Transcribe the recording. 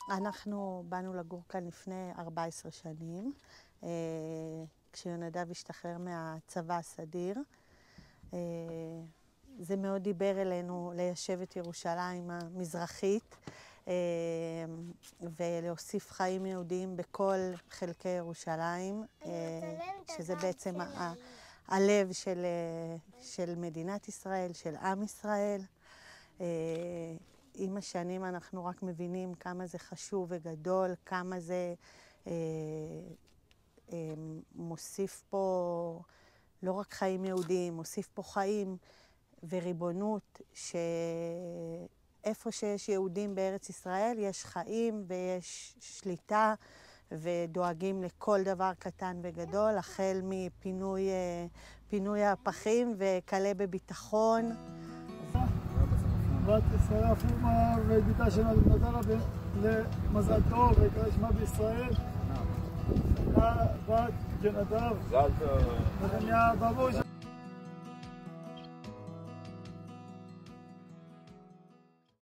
אנחנו באנו לגור כאן לפני 14 שנים, כשיונדב השתחרר מהצבא הסדיר. זה מאוד דיבר אלינו ליישב את ירושלים המזרחית, ולהוסיף חיים יהודיים בכל חלקי ירושלים, שזה בעצם הלב של מדינת ישראל, של עם ישראל. עם השנים אנחנו רק מבינים כמה זה חשוב וגדול, כמה זה מוסיף פה לא רק חיים יהודיים, מוסיף פה חיים וריבונות, שאיפה שיש יהודים בארץ ישראל יש חיים ויש שליטה, ודואגים לכל דבר קטן וגדול, החל מפינוי הפחים וכלה בביטחון. בת שרה פורמה וביתה שלה נתנה למזל טוב ויקרא שמה בישראל. בת ג'נדב נחמיה בבוש.